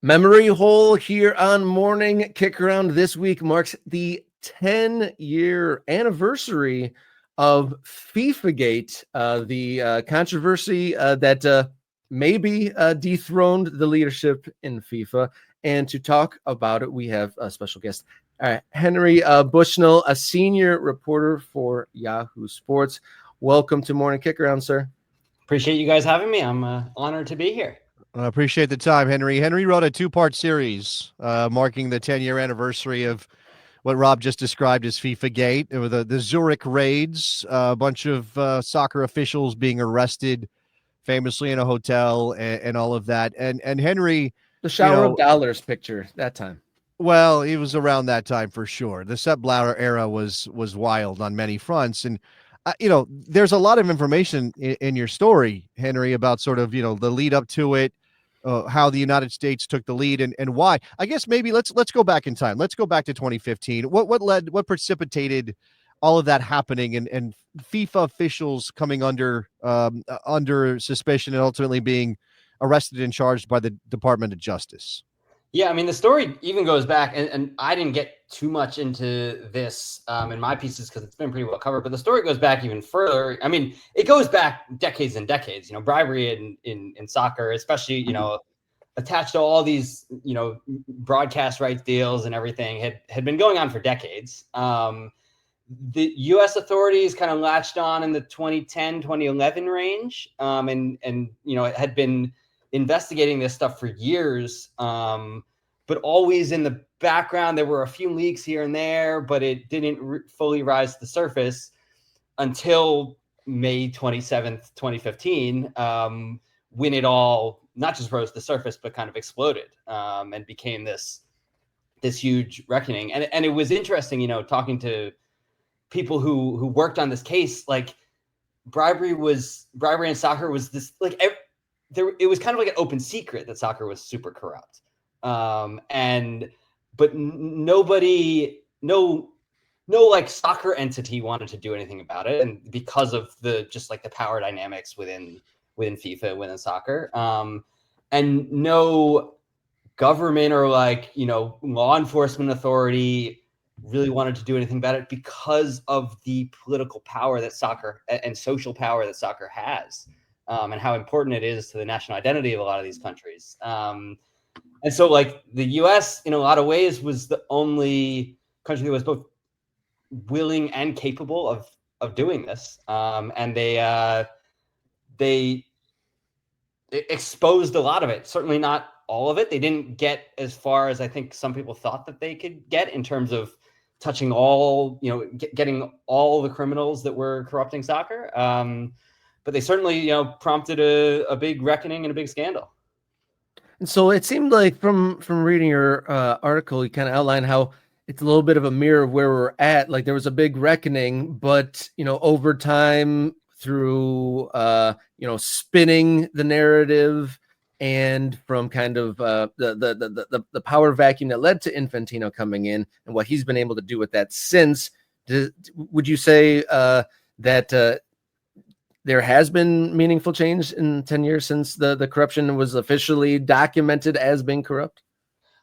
Memory hole here on Morning Kick Around. This week marks the 10-year anniversary of FIFA-gate, the controversy that maybe dethroned the leadership in FIFA. And to talk about it, we have a special guest, Henry Bushnell, a senior reporter for Yahoo Sports. Welcome to Morning Kick Around, sir. Appreciate you guys having me. I'm honored to be here. I appreciate the time, Henry. Henry wrote a two-part series marking the 10-year anniversary of what Rob just described as FIFA Gate. It was the Zurich raids, a bunch of soccer officials being arrested, famously in a hotel, and all of that. And Henry, the shower of dollars picture that time. Well, he was around that time for sure. The Sepp Blatter era was wild on many fronts, and there's a lot of information in your story, Henry, about sort of the lead up to it. How the United States took the lead and why. I guess maybe let's go back in time. Let's go back to 2015. What precipitated all of that happening and FIFA officials coming under suspicion and ultimately being arrested and charged by the Department of Justice? Yeah, I mean, the story even goes back, and I didn't get too much into this in my pieces because it's been pretty well covered, but the story goes back even further. I mean, it goes back decades and decades. Bribery in soccer, especially, attached to all these, broadcast rights deals and everything had been going on for decades. The U.S. authorities kind of latched on in the 2010, 2011 range, and had been investigating this stuff for years, but always in the background. There were a few leaks here and there, but it didn't fully rise to the surface until May 27th, 2015, when it all not just rose to the surface, but kind of exploded and became this huge reckoning. And it was interesting, talking to people who worked on this case. Like bribery in soccer was this it was kind of like an open secret that soccer was super corrupt. But nobody, no like soccer entity wanted to do anything about it. And because of the power dynamics within FIFA, within soccer, and no government or law enforcement authority really wanted to do anything about it because of the political power that soccer and social power that soccer has. And how important it is to the national identity of a lot of these countries. And so the US in a lot of ways was the only country that was both willing and capable of doing this. And they exposed a lot of it, certainly not all of it. They didn't get as far as I think some people thought that they could get in terms of touching all, getting all the criminals that were corrupting soccer. But they certainly, prompted a big reckoning and a big scandal. And so it seemed like from reading your article, you kind of outlined how it's a little bit of a mirror of where we're at. Like there was a big reckoning, but over time through spinning the narrative and from kind of the power vacuum that led to Infantino coming in and what he's been able to do with that since. Would you say that there has been meaningful change in 10 years since the corruption was officially documented as being corrupt?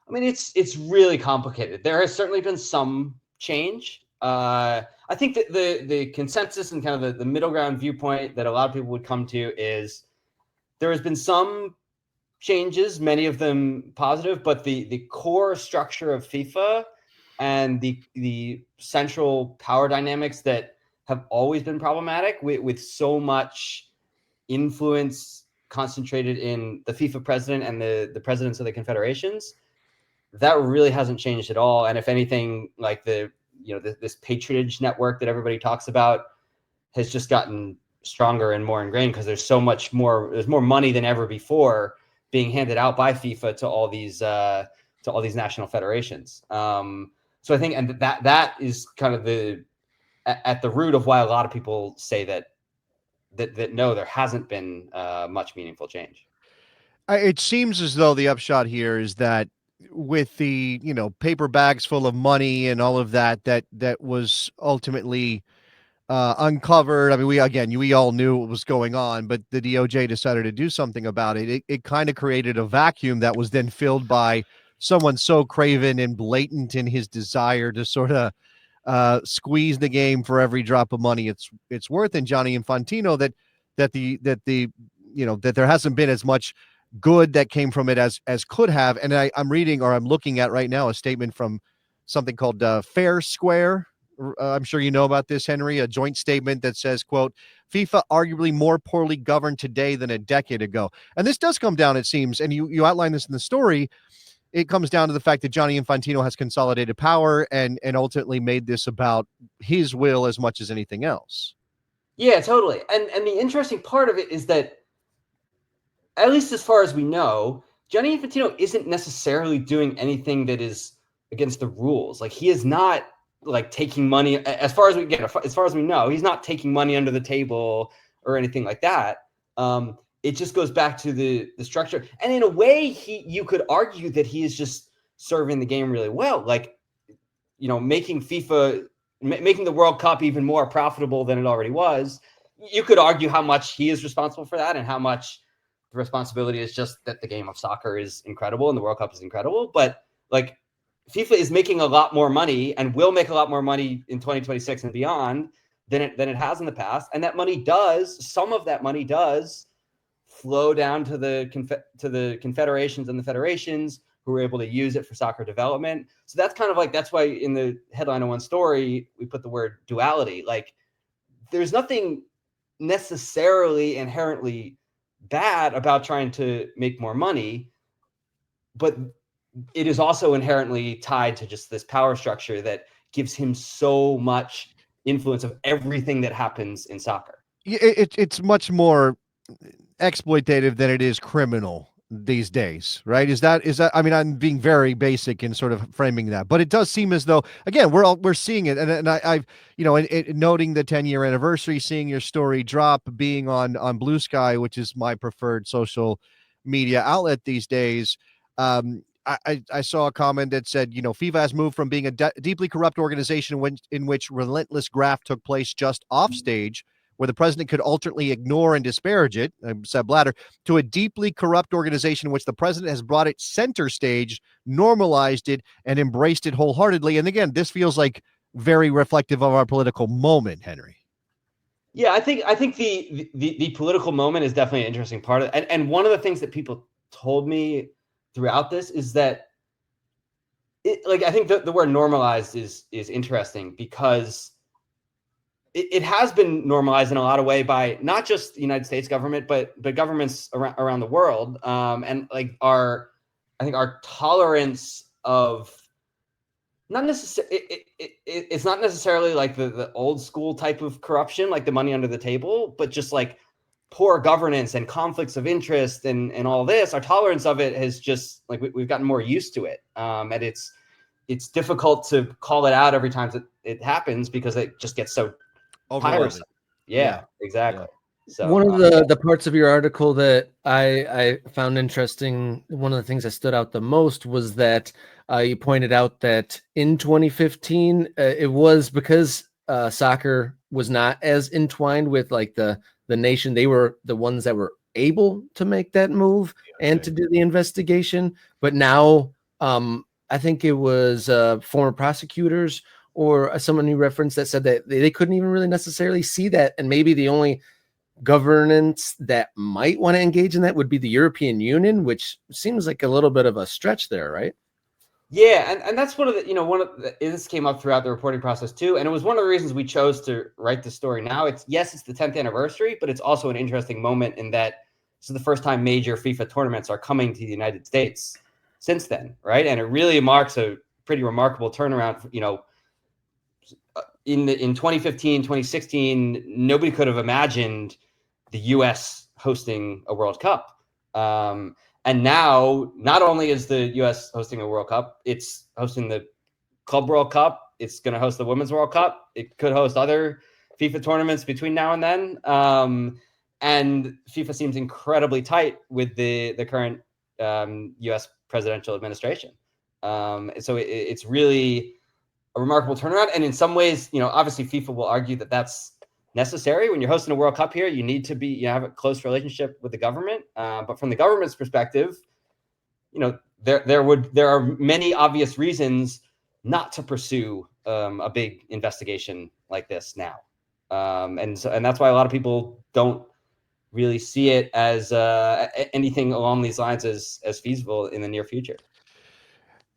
I mean, it's really complicated. There has certainly been some change. I think that the consensus and kind of the middle ground viewpoint that a lot of people would come to is there has been some changes, many of them positive, but the core structure of FIFA and the central power dynamics that have always been problematic with so much influence concentrated in the FIFA president and the presidents of the confederations, that really hasn't changed at all. And if anything, this patronage network that everybody talks about has just gotten stronger and more ingrained because there's more money than ever before being handed out by FIFA to all these national federations. So I think, and that is kind of at the root of why a lot of people say that no, there hasn't been much meaningful change. It seems as though the upshot here is that with the paper bags full of money and all of that was ultimately uncovered. I mean, we all knew what was going on, but the DOJ decided to do something about it. It kind of created a vacuum that was then filled by someone so craven and blatant in his desire to sort of squeeze the game for every drop of money it's worth. And Johnny Infantino, that there hasn't been as much good that came from it as could have. And I'm reading, or I'm looking at right now, a statement from something called Fair Square. I'm sure you know about this, Henry, a joint statement that says, quote, FIFA arguably more poorly governed today than a decade ago. And this does come down, it seems, and you outline this in the story. It comes down to the fact that Johnny Infantino has consolidated power and ultimately made this about his will as much as anything else. Yeah, totally. And the interesting part of it is that, at least as far as we know, Johnny Infantino isn't necessarily doing anything that is against the rules. Like, he is not like taking money, as far as we know, he's not taking money under the table or anything like that. It just goes back to the structure. And in a way, you could argue that he is just serving the game really well. Like, making the World Cup even more profitable than it already was. You could argue how much he is responsible for that and how much the responsibility is just that the game of soccer is incredible and the World Cup is incredible. But like, FIFA is making a lot more money and will make a lot more money in 2026 and beyond than it has in the past. And some of that money does flow down to the confederations and the federations who are able to use it for soccer development. So that's why in the headline of one story, we put the word duality. Like, there's nothing necessarily inherently bad about trying to make more money, but it is also inherently tied to just this power structure that gives him so much influence of everything that happens in soccer. It's much more exploitative than it is criminal these days, right? Is that I mean, I'm being very basic in sort of framing that, but it does seem as though, again, we're seeing it. And I've noting the 10-year anniversary, seeing your story drop, being on Blue Sky, which is my preferred social media outlet these days. I saw a comment that said, FIFA has moved from being a deeply corrupt organization in which relentless graft took place just off stage, where the president could alternately ignore and disparage it, Sepp Blatter, to a deeply corrupt organization in which the president has brought it center stage, normalized it, and embraced it wholeheartedly. And again, this feels like very reflective of our political moment, Henry. Yeah, I think the political moment is definitely an interesting part of it. And one of the things that people told me throughout this is that I think the word normalized is interesting because it has been normalized in a lot of way by not just the United States government, but governments around the world. And like I think our tolerance of not necessarily, it's not necessarily like the old school type of corruption, like the money under the table, but just like poor governance and conflicts of interest and all this. Our tolerance of it has just like we've gotten more used to it, and it's difficult to call it out every time it happens because it just gets so tiresome. Yeah, exactly. Yeah. So one of the parts of your article that I found interesting, one of the things that stood out the most was that you pointed out that in 2015, it was because soccer was not as entwined with like the nation. They were the ones that were able to make that move and to do the investigation. But now I think it was former prosecutors or someone you referenced that said that they couldn't even really necessarily see that. And maybe the only governance that might want to engage in that would be the European Union, which seems like a little bit of a stretch there, right? Yeah, and that's this came up throughout the reporting process too, and it was one of the reasons we chose to write the story now. It's the 10th anniversary, but it's also an interesting moment in that this is the first time major FIFA tournaments are coming to the United States since then, right? And it really marks a pretty remarkable turnaround. In 2015, 2016, nobody could have imagined the U.S. hosting a World Cup. And now, not only is the U.S. hosting a World Cup, it's hosting the Club World Cup. It's going to host the Women's World Cup. It could host other FIFA tournaments between now and then. And FIFA seems incredibly tight with the current U.S. presidential administration. So it's really a remarkable turnaround. And in some ways, obviously FIFA will argue that that's necessary. When you're hosting a World Cup here, you need to have a close relationship with the government. But from the government's perspective, there are many obvious reasons not to pursue a big investigation like this now. And that's why a lot of people don't really see it as anything along these lines as feasible in the near future.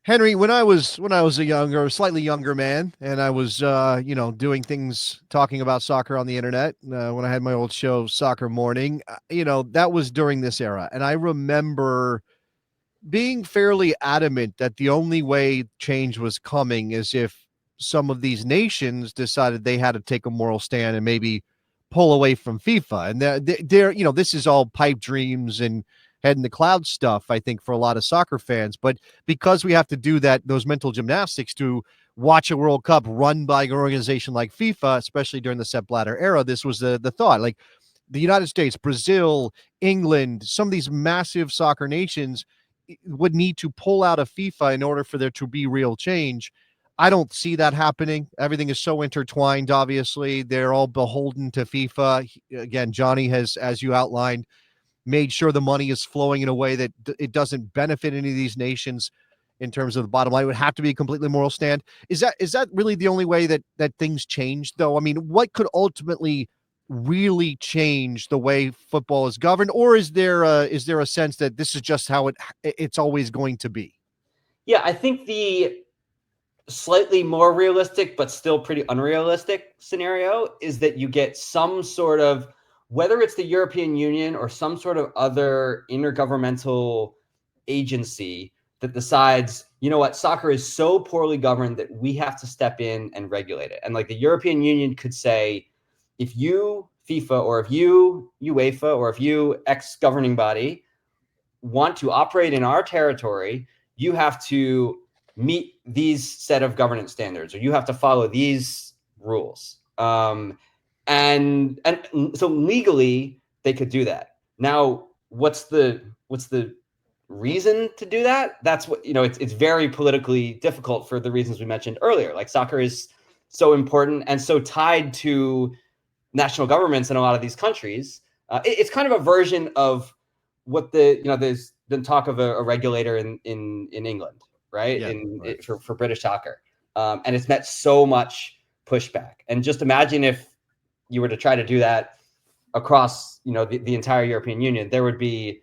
Henry, when I was a slightly younger man, and I was doing things, talking about soccer on the internet, when I had my old show Soccer Morning, that was during this era, and I remember being fairly adamant that the only way change was coming is if some of these nations decided they had to take a moral stand and maybe pull away from FIFA. And this is all pipe dreams and head in the cloud stuff, I think, for a lot of soccer fans. But because we have to do those mental gymnastics to watch a World Cup run by an organization like FIFA, especially during the Sepp Blatter era, this was the thought. Like the United States, Brazil, England, some of these massive soccer nations would need to pull out of FIFA in order for there to be real change. I don't see that happening. Everything is so intertwined, obviously. They're all beholden to FIFA. Again, Johnny has, as you outlined, made sure the money is flowing in a way that it doesn't benefit any of these nations in terms of the bottom line. It would have to be a completely moral stand. Is that really the only way that things change, though? I mean, what could ultimately really change the way football is governed, or is there a sense that this is just how it's always going to be? Yeah, I think the slightly more realistic but still pretty unrealistic scenario is that you get some sort of, whether it's the European Union or some sort of other intergovernmental agency that decides, you know what, soccer is so poorly governed that we have to step in and regulate it. And like the European Union could say, if you, FIFA, or if you, UEFA, or if you, X governing body, want to operate in our territory, you have to meet these set of governance standards, or you have to follow these rules. And so legally they could do that. Now, what's the reason to do that? That's what, it's very politically difficult for the reasons we mentioned earlier. Like soccer is so important and so tied to national governments in a lot of these countries. It's kind of a version of what there's been talk of a regulator in England, right? Yeah, right. For British soccer. And it's met so much pushback. And just imagine if you were to try to do that across, the entire European Union, there would be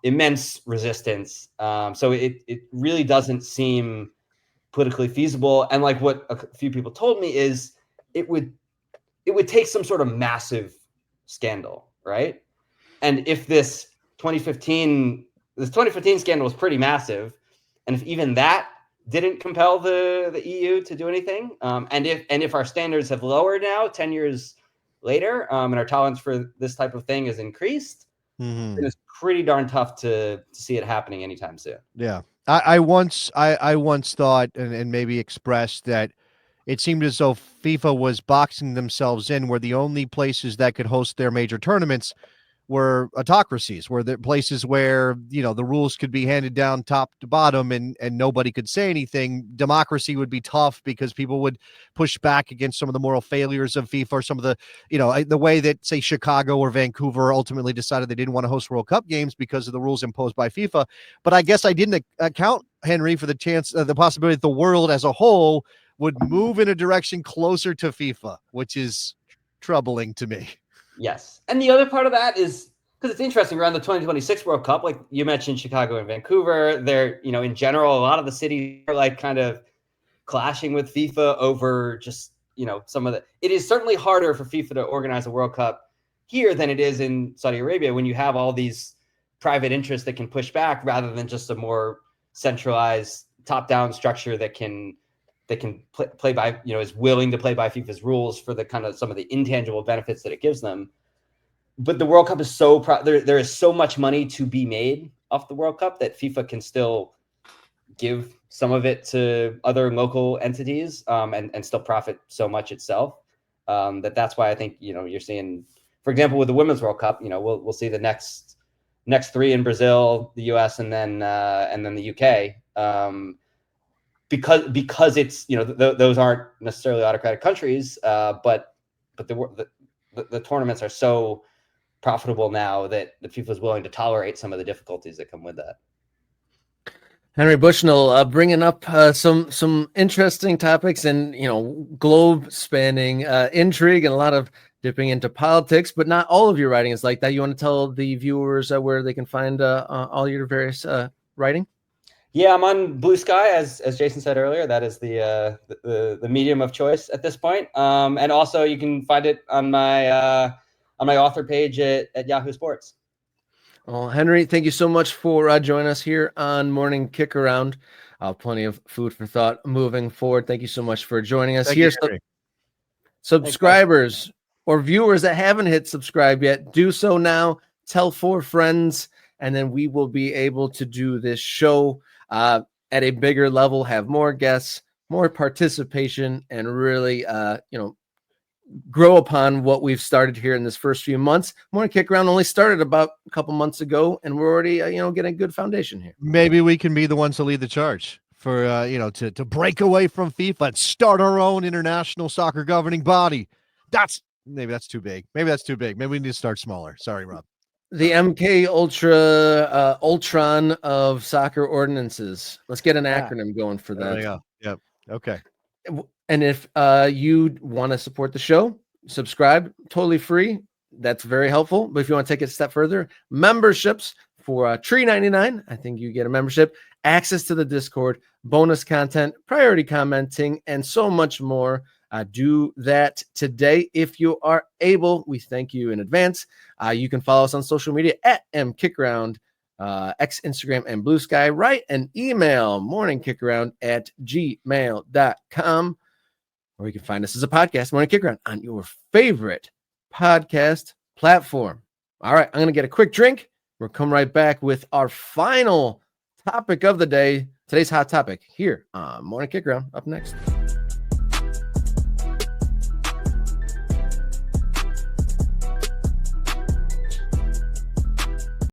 immense resistance. So it really doesn't seem politically feasible. And like what a few people told me is it would take some sort of massive scandal, right? And if this 2015 scandal was pretty massive, and if even that didn't compel the EU to do anything, and if our standards have lowered now 10 years later, and our tolerance for this type of thing is increased, then it's pretty darn tough to see it happening anytime soon. Yeah. I once thought and maybe expressed that it seemed as though FIFA was boxing themselves in, where the only places that could host their major tournaments were autocracies, were the places where, the rules could be handed down top to bottom and nobody could say anything. Democracy would be tough because people would push back against some of the moral failures of FIFA, or some of the, the way that, say, Chicago or Vancouver ultimately decided they didn't want to host World Cup games because of the rules imposed by FIFA. But I guess I didn't account, Henry, for the possibility that the world as a whole would move in a direction closer to FIFA, which is troubling to me. Yes. And the other part of that is, because it's interesting, around the 2026 World Cup, like you mentioned Chicago and Vancouver, they're, in general, a lot of the cities are like kind of clashing with FIFA over just, some of it is certainly harder for FIFA to organize a World Cup here than it is in Saudi Arabia, when you have all these private interests that can push back rather than just a more centralized top-down structure that can play by, is willing to play by FIFA's rules for the kind of some of the intangible benefits that it gives them. But the World Cup is so there is so much money to be made off the World Cup that FIFA can still give some of it to other local entities, and still profit so much itself. That's why I think, you're seeing, for example, with the Women's World Cup, we'll see the next three in Brazil, the US, and then the UK. Because it's, those aren't necessarily autocratic countries, but the the tournaments are so profitable now that the FIFA is willing to tolerate some of the difficulties that come with that. Henry Bushnell, bringing up some interesting topics and globe spanning intrigue and a lot of dipping into politics, but not all of your writing is like that. You want to tell the viewers where they can find all your various writing? Yeah, I'm on Blue Sky, as Jason said earlier. That is the medium of choice at this point. And also you can find it on my author page at Yahoo Sports. Well, Henry, thank you so much for joining us here on Morning Kick Around. Plenty of food for thought moving forward. Thank you so much for joining us here. Subscribers or viewers that haven't hit subscribe yet, do so now. Tell 4 friends, and then we will be able to do this show at a bigger level, have more guests, more participation, and really, grow upon what we've started here in this first few months. Morning Kick Around only started about a couple months ago, and we're already, getting a good foundation here. Maybe we can be the ones to lead the charge for, to break away from FIFA and start our own international soccer governing body. Maybe that's too big. Maybe we need to start smaller. Sorry, Rob. The MK Ultron of soccer ordinances. Let's get an acronym going for that. There we go. Yep. Okay. And if you want to support the show, subscribe, totally free. That's very helpful. But if you want to take it a step further, memberships for $3.99. I think you get a membership, access to the Discord, bonus content, priority commenting, and so much more. Do that today if you are able. We thank you in advance. You can follow us on social media at mkickaround, X, Instagram, and Blue Sky. Write an email, morningkickaround@gmail.com. Or you can find us as a podcast, Morning Kick Around, on your favorite podcast platform. All right, I'm going to get a quick drink. We'll come right back with our final topic of the day. Today's hot topic here on Morning Kick Around. Up next.